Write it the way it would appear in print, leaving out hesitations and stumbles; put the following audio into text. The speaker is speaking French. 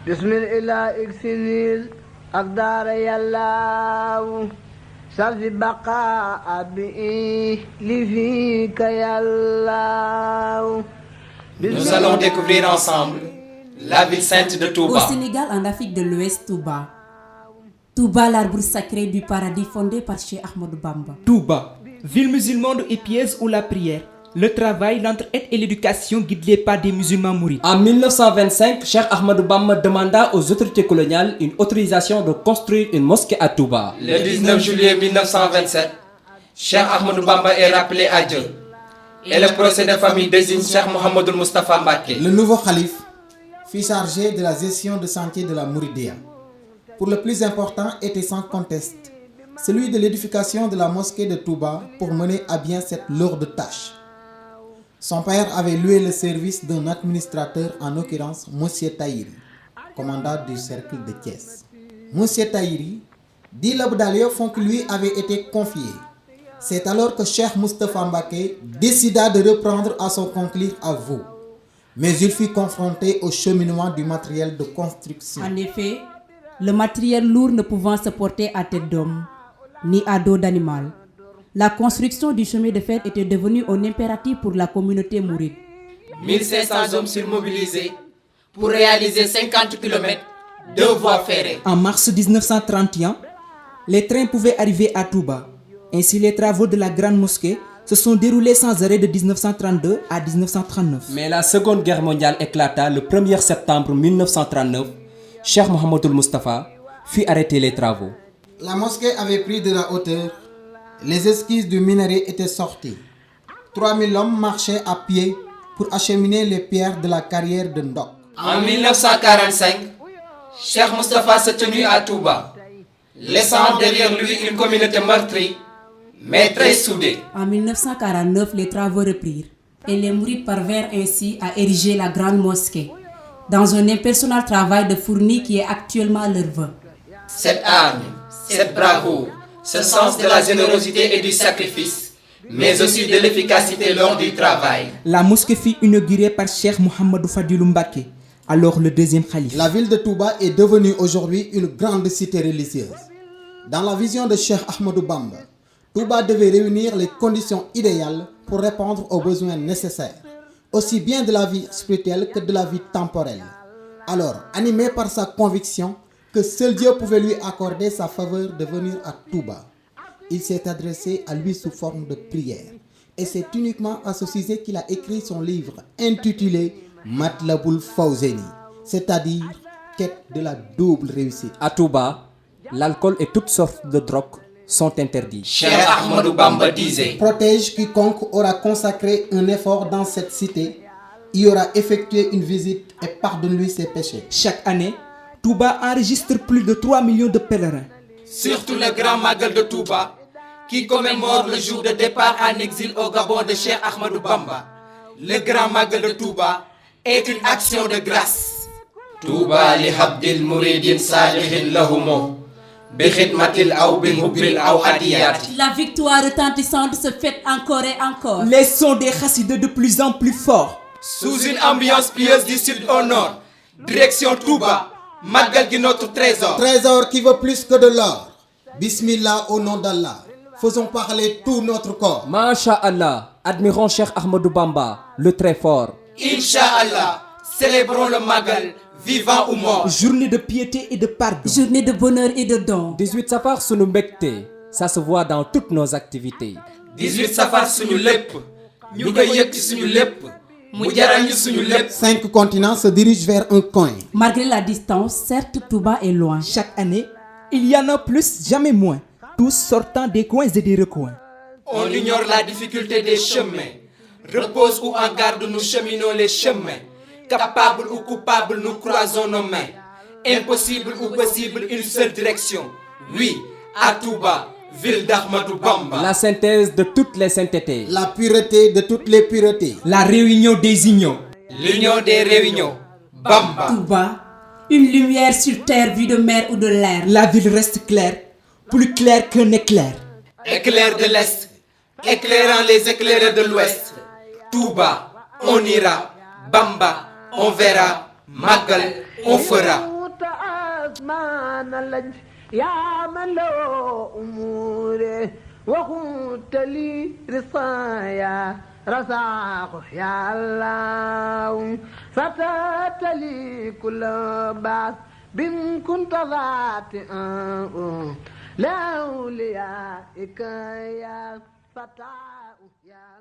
Bismillah iksinil akdar yallahu safi baqa abi li fika yallahu. Nous allons découvrir ensemble la ville sainte de Touba. Au Sénégal, en Afrique de l'Ouest, Touba. Touba, l'arbre sacré du paradis fondé par Cheikh Ahmadou Bamba. Touba, ville musulmane et pièce où la prière, le travail, l'entraide et l'éducation guident les pas des musulmans mourides. En 1925, Cheikh Ahmadou Bamba demanda aux autorités coloniales une autorisation de construire une mosquée à Touba. Le 19 juillet 1927, Cheikh Ahmadou Bamba est rappelé à Dieu. Et le procès de famille désigne Cheikh Mouhamadoul Moustapha Mbacké. Le nouveau calife fut chargé de la gestion de sentier de la Mouridia. Pour le plus important était sans conteste celui de l'édification de la mosquée de Touba pour mener à bien cette lourde tâche. Son père avait loué le service d'un administrateur, en l'occurrence Monsieur Tahiri, commandant du cercle de Thiès. Monsieur Tahiri dit l'Abdalio font que lui avait été confié. C'est alors que Cheikh Moustapha Mbacké décida de reprendre à son conclure à Vaux. Mais il fut confronté au cheminement du matériel de construction. En effet, le matériel lourd ne pouvant se porter à tête d'homme, ni à dos d'animal, la construction du chemin de fer était devenue un impératif pour la communauté mouride. 1500 hommes surmobilisés pour réaliser 50 km de voies ferrées. En mars 1931, les trains pouvaient arriver à Touba. Ainsi, les travaux de la grande mosquée se sont déroulés sans arrêt de 1932 à 1939. Mais la Seconde Guerre mondiale éclata le 1er septembre 1939. Cheikh Mouhamadoul Moustapha fit arrêter les travaux. La mosquée avait pris de la hauteur. Les esquisses du minaret étaient sorties. 3000 hommes marchaient à pied pour acheminer les pierres de la carrière de Ndok. En 1945, Cheikh Moustapha se tenut à Touba, laissant derrière lui une communauté meurtrie, mais très soudée. En 1949, les travaux reprirent et les mourides parvinrent ainsi à ériger la grande mosquée, dans un impersonnel travail de fourni qui est actuellement leur vœu. Cette âme, cette bravoure, ce sens de la générosité et du sacrifice, mais aussi de l'efficacité lors du travail. La mosquée fut inaugurée par Cheikh Mouhamadou Fadilou Mbacké, alors le deuxième calife. La ville de Touba est devenue aujourd'hui une grande cité religieuse. Dans la vision de Cheikh Ahmadou Bamba, Touba devait réunir les conditions idéales pour répondre aux besoins nécessaires, aussi bien de la vie spirituelle que de la vie temporelle. Alors, animé par sa conviction que seul Dieu pouvait lui accorder sa faveur de venir à Touba, il s'est adressé à lui sous forme de prière. Et c'est uniquement à ce sujet qu'il a écrit son livre intitulé Matlaboul Fawzeni, c'est-à-dire quête de la double réussite. À Touba, l'alcool et toutes sortes de drogues sont interdits. Cheikh Ahmadou Bamba disait: Protège quiconque aura consacré un effort dans cette cité, y aura effectué une visite et pardonne-lui ses péchés. Chaque année, Touba enregistre plus de 3 millions de pèlerins. Surtout le grand Magal de Touba, qui commémore le jour de départ en exil au Gabon de Cheikh Ahmadou Bamba. Le grand Magal de Touba est une action de grâce. Touba li habdil mouridin salihin lahumo bi khidmatil aw bil hubril aw hadiyati. La victoire retentissante se fête encore et encore. Les sons des chassides de plus en plus forts. Sous une ambiance pieuse du sud au nord, direction Touba, Magal gi notre trésor. Trésor qui vaut plus que de l'or. Bismillah au nom d'Allah. Faisons parler tout notre corps. Masha'Allah, admirons Cheikh Ahmadou Bamba, le très fort. Inch'Allah, célébrons le Magal, vivant ou mort. Journée de piété et de pardon. Journée de bonheur et de dons. 18 Safar sunu mbégte, ça se voit dans toutes nos activités. 18 Safar suñu lépp, ñu koy yëg ci suñu lépp, mu jaral ñu suñu lépp. 5 continents se dirigent vers un coin. Malgré la distance, certes, Touba est loin. Chaque année, il y en a plus, jamais moins, tous sortant des coins et des recoins. On ignore la difficulté des chemins. Repose ou en garde, nous cheminons les chemins. Capable ou coupable, nous croisons nos mains. Impossible ou possible, une seule direction. Oui, à Touba, ville d'Ahmadou Bamba. La synthèse de toutes les saintetés. La pureté de toutes les puretés. La réunion des unions. L'union des réunions. Bamba. Touba, une lumière sur terre vue de mer ou de l'air. La ville reste claire, plus claire qu'un éclair. Éclair de l'Est, éclairant les éclaireurs de l'Ouest. Touba, on ira. Bamba, on verra. Magal, on fera. سخرت أزمان اللج يا من له أموره وقلت لي رصايا رزاق يا الله فتات لي كل بعث بن كنت ذاتئا لأوليائك يا فتاة يا